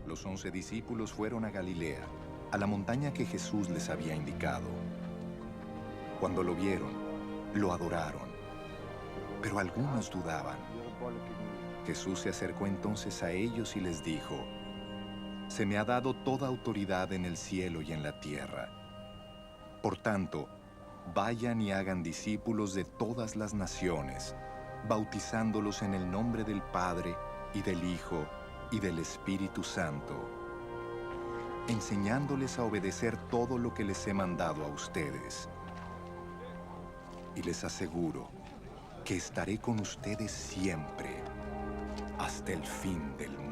los 11 discípulos fueron a Galilea, a la montaña que Jesús les había indicado. Cuando lo vieron, lo adoraron, pero algunos dudaban. Jesús se acercó entonces a ellos y les dijo: «Se me ha dado toda autoridad en el cielo y en la tierra. Por tanto, vayan y hagan discípulos de todas las naciones, bautizándolos en el nombre del Padre, y del Hijo, y del Espíritu Santo, enseñándoles a obedecer todo lo que les he mandado a ustedes. Y les aseguro que estaré con ustedes siempre, hasta el fin del mundo».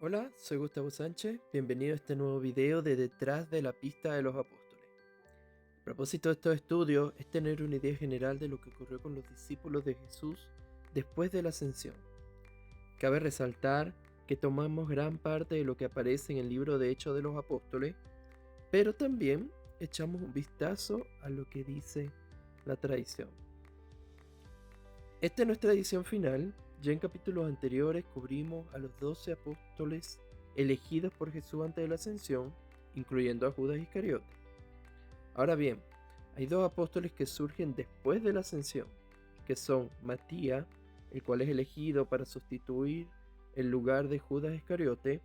Hola, soy Gustavo Sánchez, bienvenido a este nuevo video de Detrás de la pista de los apóstoles. El propósito de estos estudios es tener una idea general de lo que ocurrió con los discípulos de Jesús después de la ascensión. Cabe resaltar que tomamos gran parte de lo que aparece en el libro de Hechos de los Apóstoles, pero también echamos un vistazo a lo que dice la tradición. Esta es nuestra edición final. Ya en capítulos anteriores cubrimos a los 12 apóstoles elegidos por Jesús antes de la ascensión, incluyendo a Judas Iscariote. Ahora bien, hay dos apóstoles que surgen después de la ascensión, que son Matías, el cual es elegido para sustituir el lugar de Judas Iscariote,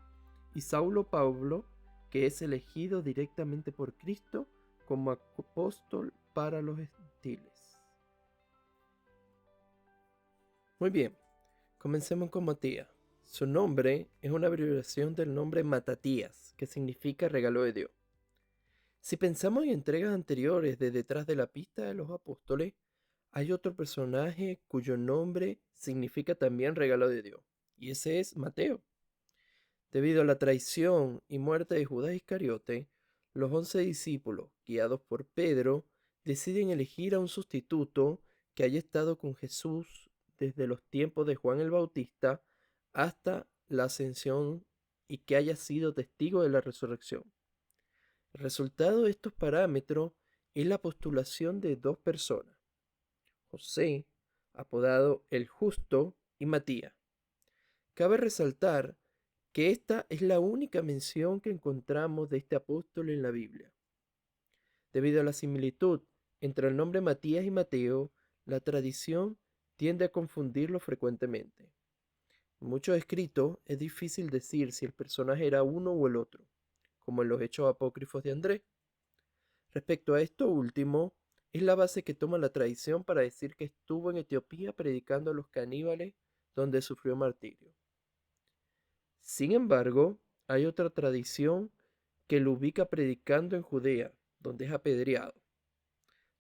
y Saulo Pablo, que es elegido directamente por Cristo como apóstol para los gentiles. Muy bien, comencemos con Matías. Su nombre es una abreviación del nombre Matatías, que significa regalo de Dios. Si pensamos en entregas anteriores de Detrás de la pista de los apóstoles, hay otro personaje cuyo nombre significa también regalo de Dios, y ese es Mateo. Debido a la traición y muerte de Judas Iscariote, los 11 discípulos, guiados por Pedro, deciden elegir a un sustituto que haya estado con Jesús desde los tiempos de Juan el Bautista hasta la ascensión y que haya sido testigo de la resurrección. El resultado de estos parámetros es la postulación de dos personas: José, apodado el Justo, y Matías. Cabe resaltar que esta es la única mención que encontramos de este apóstol en la Biblia. Debido a la similitud entre el nombre Matías y Mateo, la tradición tiende a confundirlo frecuentemente. En muchos escritos es difícil decir si el personaje era uno o el otro, como en los Hechos Apócrifos de Andrés. Respecto a esto último, es la base que toma la tradición para decir que estuvo en Etiopía predicando a los caníbales, donde sufrió martirio. Sin embargo, hay otra tradición que lo ubica predicando en Judea, donde es apedreado.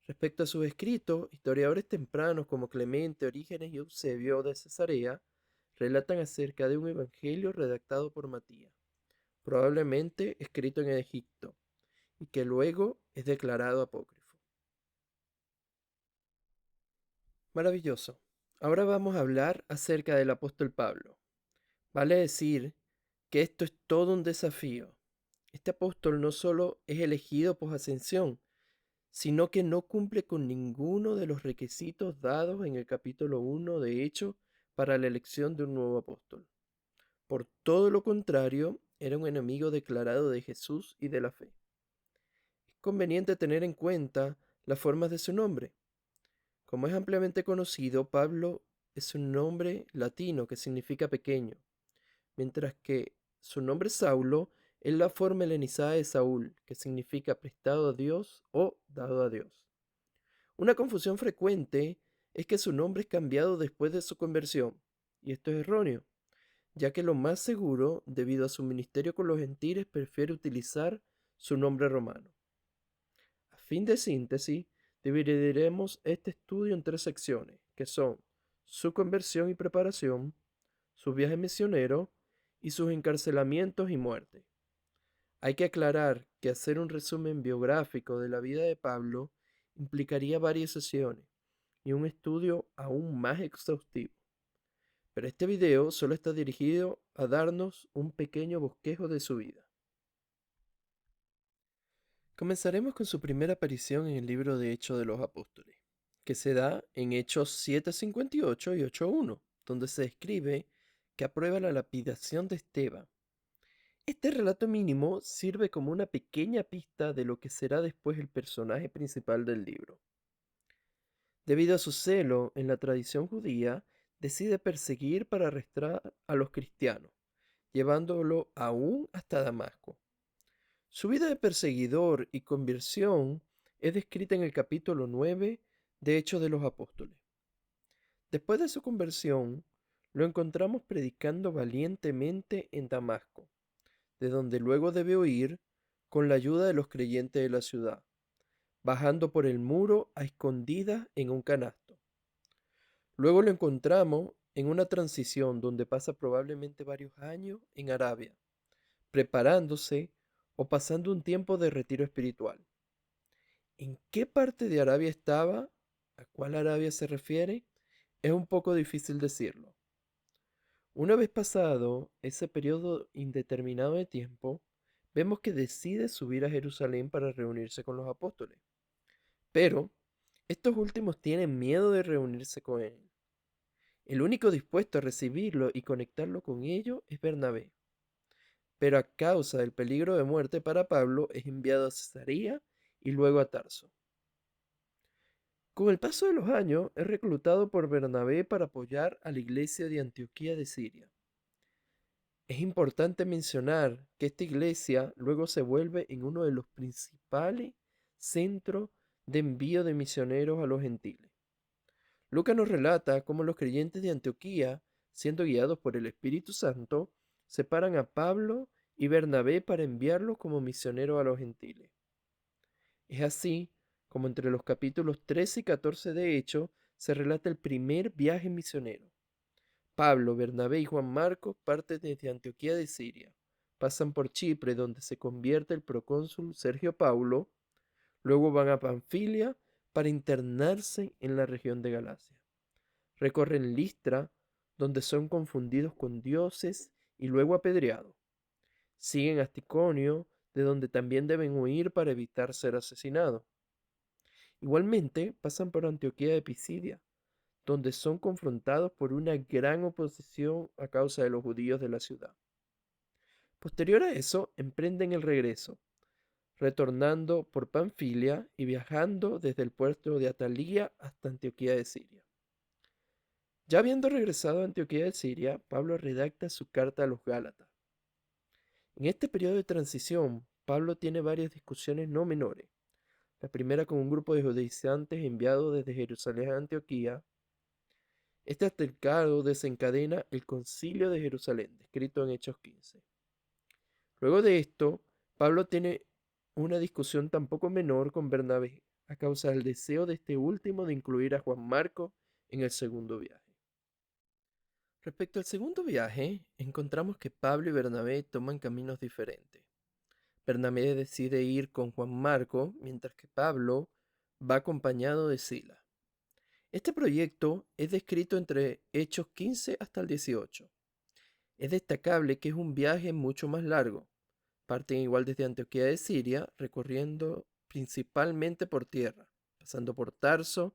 Respecto a sus escritos, historiadores tempranos como Clemente, Orígenes y Eusebio de Cesarea relatan acerca de un evangelio redactado por Matías, probablemente escrito en Egipto, y que luego es declarado apócrifo. Maravilloso. Ahora vamos a hablar acerca del apóstol Pablo. Vale decir que esto es todo un desafío. Este apóstol no solo es elegido por ascensión, sino que no cumple con ninguno de los requisitos dados en el capítulo 1 de Hechos para la elección de un nuevo apóstol. Por todo lo contrario, era un enemigo declarado de Jesús y de la fe. Es conveniente tener en cuenta las formas de su nombre. Como es ampliamente conocido, Pablo es un nombre latino que significa pequeño, mientras que su nombre Saulo es la forma helenizada de Saúl, que significa prestado a Dios o dado a Dios. Una confusión frecuente es que su nombre es cambiado después de su conversión, y esto es erróneo, ya que lo más seguro, debido a su ministerio con los gentiles, prefiere utilizar su nombre romano. A fin de síntesis, dividiremos este estudio en tres secciones, que son su conversión y preparación, su viaje misionero y sus encarcelamientos y muerte. Hay que aclarar que hacer un resumen biográfico de la vida de Pablo implicaría varias sesiones y un estudio aún más exhaustivo. Pero este video solo está dirigido a darnos un pequeño bosquejo de su vida. Comenzaremos con su primera aparición en el libro de Hechos de los Apóstoles, que se da en Hechos 7:58 y 8:1, donde se describe que aprueba la lapidación de Esteban. Este relato mínimo sirve como una pequeña pista de lo que será después el personaje principal del libro. Debido a su celo en la tradición judía, decide perseguir para arrestar a los cristianos, llevándolo aún hasta Damasco. Su vida de perseguidor y conversión es descrita en el capítulo 9 de Hechos de los Apóstoles. Después de su conversión, lo encontramos predicando valientemente en Damasco, de donde luego debe huir con la ayuda de los creyentes de la ciudad, bajando por el muro a escondidas en un canasto. Luego lo encontramos en una transición donde pasa probablemente varios años en Arabia, preparándose o pasando un tiempo de retiro espiritual. ¿En qué parte de Arabia estaba? ¿A cuál Arabia se refiere? Es un poco difícil decirlo. Una vez pasado ese periodo indeterminado de tiempo, vemos que decide subir a Jerusalén para reunirse con los apóstoles. Pero estos últimos tienen miedo de reunirse con él. El único dispuesto a recibirlo y conectarlo con ellos es Bernabé. Pero a causa del peligro de muerte para Pablo es enviado a Cesarea y luego a Tarso. Con el paso de los años es reclutado por Bernabé para apoyar a la iglesia de Antioquía de Siria. Es importante mencionar que esta iglesia luego se vuelve en uno de los principales centros de envío de misioneros a los gentiles. Lucas nos relata cómo los creyentes de Antioquía, siendo guiados por el Espíritu Santo, separan a Pablo y Bernabé para enviarlos como misioneros a los gentiles. Es así como entre los capítulos 13 y 14 de Hechos se relata el primer viaje misionero. Pablo, Bernabé y Juan Marcos parten desde Antioquía de Siria, pasan por Chipre donde se convierte el procónsul Sergio Paulo, luego van a Panfilia para internarse en la región de Galacia. Recorren Listra, donde son confundidos con dioses y luego apedreados. Siguen a Iconio, de donde también deben huir para evitar ser asesinados. Igualmente pasan por Antioquía de Pisidia, donde son confrontados por una gran oposición a causa de los judíos de la ciudad. Posterior a eso, emprenden el regreso, retornando por Panfilia y viajando desde el puerto de Atalía hasta Antioquía de Siria. Ya habiendo regresado a Antioquía de Siria, Pablo redacta su carta a los Gálatas. En este periodo de transición, Pablo tiene varias discusiones no menores. La primera con un grupo de judaizantes enviados desde Jerusalén a Antioquía. Este altercado desencadena el Concilio de Jerusalén, descrito en Hechos 15. Luego de esto, Pablo tiene una discusión tampoco menor con Bernabé, a causa del deseo de este último de incluir a Juan Marcos en el segundo viaje. Respecto al segundo viaje, encontramos que Pablo y Bernabé toman caminos diferentes. Bernabé decide ir con Juan Marcos, mientras que Pablo va acompañado de Silas. Este proyecto es descrito entre Hechos 15 hasta el 18. Es destacable que es un viaje mucho más largo. Parten igual desde Antioquía de Siria, recorriendo principalmente por tierra, pasando por Tarso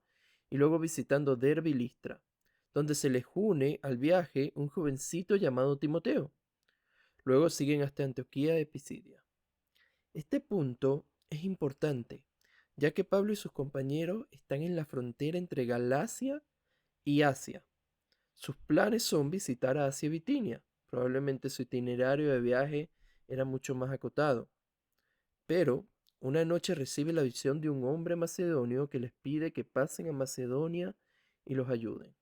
y luego visitando Derbe y Listra, donde se les une al viaje un jovencito llamado Timoteo. Luego siguen hasta Antioquía de Pisidia. Este punto es importante, ya que Pablo y sus compañeros están en la frontera entre Galacia y Asia. Sus planes son visitar a Asia y Bitinia. Probablemente su itinerario de viaje era mucho más acotado. Pero una noche recibe la visión de un hombre macedonio que les pide que pasen a Macedonia y los ayuden.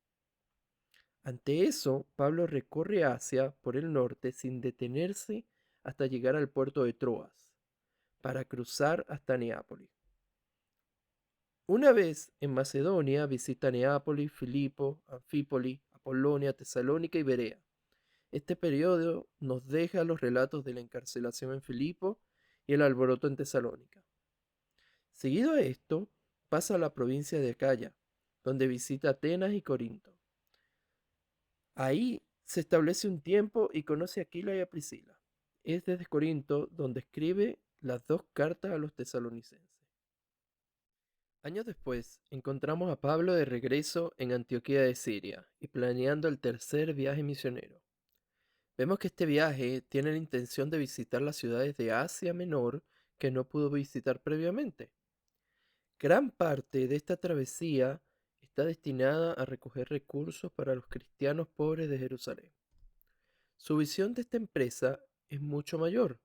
Ante eso, Pablo recorre Asia por el norte sin detenerse hasta llegar al puerto de Troas, para cruzar hasta Neápolis. Una vez en Macedonia visita Neápolis, Filipo, Anfípolis, Apolonia, Tesalónica y Berea. Este periodo nos deja los relatos de la encarcelación en Filipo y el alboroto en Tesalónica. Seguido a esto, pasa a la provincia de Acaya, donde visita Atenas y Corinto. Ahí se establece un tiempo y conoce a Aquila y a Priscila. Es desde Corinto donde escribe las dos cartas a los tesalonicenses. Años después, encontramos a Pablo de regreso en Antioquía de Siria y planeando el tercer viaje misionero. Vemos que este viaje tiene la intención de visitar las ciudades de Asia Menor que no pudo visitar previamente. Gran parte de esta travesía está destinada a recoger recursos para los cristianos pobres de Jerusalén. Su visión de esta empresa es mucho mayor.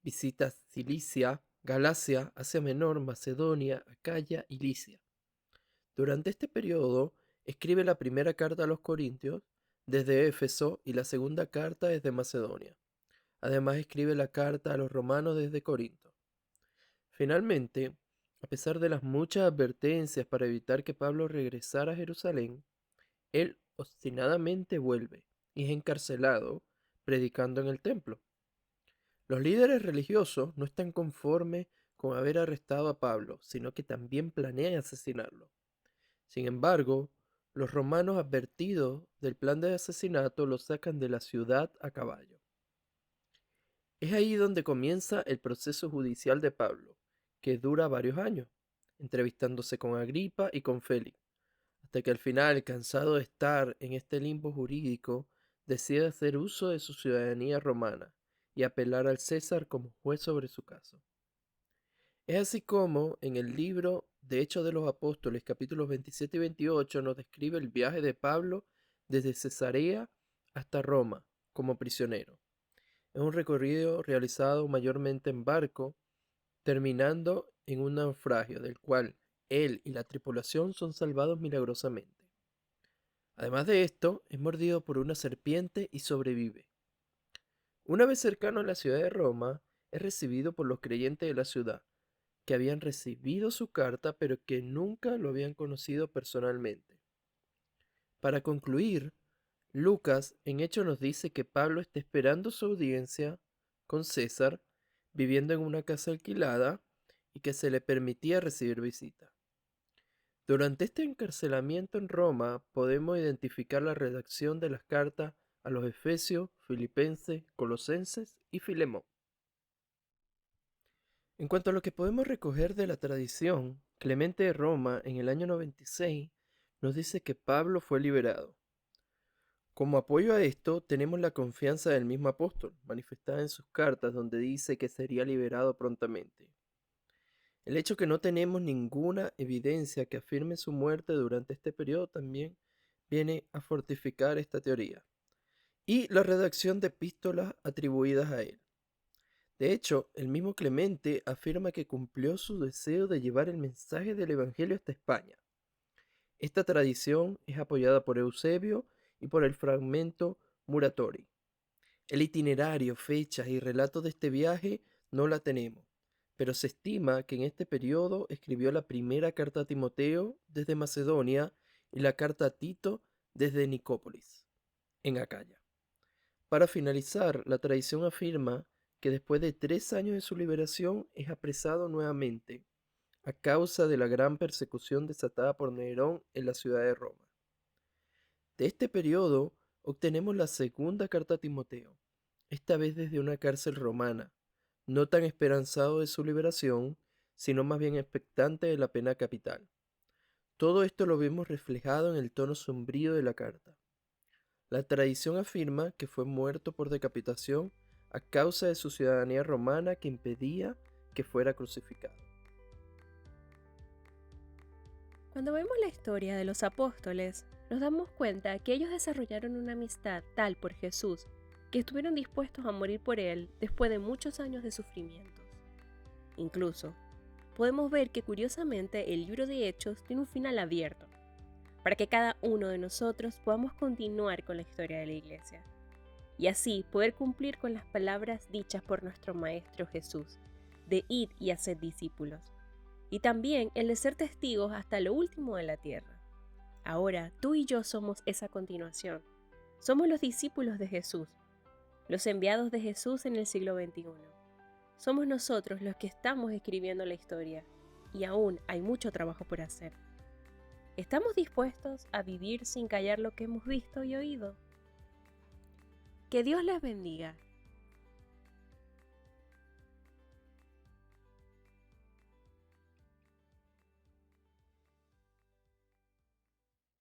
Visita Cilicia, Galacia, Asia Menor, Macedonia, Acaya y Licia. Durante este periodo, escribe la primera carta a los Corintios desde Éfeso y la segunda carta desde Macedonia. Además, escribe la carta a los romanos desde Corinto. Finalmente, a pesar de las muchas advertencias para evitar que Pablo regresara a Jerusalén, él obstinadamente vuelve y es encarcelado predicando en el templo. Los líderes religiosos no están conformes con haber arrestado a Pablo, sino que también planean asesinarlo. Sin embargo, los romanos, advertidos del plan de asesinato, lo sacan de la ciudad a caballo. Es ahí donde comienza el proceso judicial de Pablo, que dura varios años, entrevistándose con Agripa y con Félix, hasta que al final, cansado de estar en este limbo jurídico, decide hacer uso de su ciudadanía romana y apelar al César como juez sobre su caso. Es así como en el libro de Hechos de los Apóstoles, capítulos 27 y 28, nos describe el viaje de Pablo desde Cesarea hasta Roma como prisionero. Es un recorrido realizado mayormente en barco, terminando en un naufragio del cual él y la tripulación son salvados milagrosamente. Además de esto, es mordido por una serpiente y sobrevive. Una vez cercano a la ciudad de Roma, es recibido por los creyentes de la ciudad, que habían recibido su carta pero que nunca lo habían conocido personalmente. Para concluir, Lucas en hecho nos dice que Pablo está esperando su audiencia con César, viviendo en una casa alquilada y que se le permitía recibir visita. Durante este encarcelamiento en Roma podemos identificar la redacción de las cartas a los Efesios, Filipenses, Colosenses y Filemón. En cuanto a lo que podemos recoger de la tradición, Clemente de Roma en el año 96 nos dice que Pablo fue liberado. Como apoyo a esto, tenemos la confianza del mismo apóstol, manifestada en sus cartas donde dice que sería liberado prontamente. El hecho que no tenemos ninguna evidencia que afirme su muerte durante este periodo también viene a fortificar esta teoría. Y la redacción de epístolas atribuidas a él. De hecho, el mismo Clemente afirma que cumplió su deseo de llevar el mensaje del Evangelio hasta España. Esta tradición es apoyada por Eusebio y por el fragmento Muratori. El itinerario, fechas y relatos de este viaje no la tenemos, pero se estima que en este periodo escribió la primera carta a Timoteo desde Macedonia y la carta a Tito desde Nicópolis, en Acaya. Para finalizar, la tradición afirma que después de 3 años de su liberación es apresado nuevamente a causa de la gran persecución desatada por Nerón en la ciudad de Roma. De este periodo obtenemos la segunda carta a Timoteo, esta vez desde una cárcel romana, no tan esperanzado de su liberación, sino más bien expectante de la pena capital. Todo esto lo vemos reflejado en el tono sombrío de la carta. La tradición afirma que fue muerto por decapitación a causa de su ciudadanía romana que impedía que fuera crucificado. Cuando vemos la historia de los apóstoles, nos damos cuenta que ellos desarrollaron una amistad tal por Jesús que estuvieron dispuestos a morir por él después de muchos años de sufrimientos. Incluso, podemos ver que curiosamente el libro de Hechos tiene un final abierto, para que cada uno de nosotros podamos continuar con la historia de la iglesia, y así poder cumplir con las palabras dichas por nuestro Maestro Jesús, de id y haced discípulos, y también el de ser testigos hasta lo último de la tierra. Ahora, tú y yo somos esa continuación. Somos los discípulos de Jesús, los enviados de Jesús en el siglo XXI. Somos nosotros los que estamos escribiendo la historia, y aún hay mucho trabajo por hacer. ¿Estamos dispuestos a vivir sin callar lo que hemos visto y oído? Que Dios les bendiga.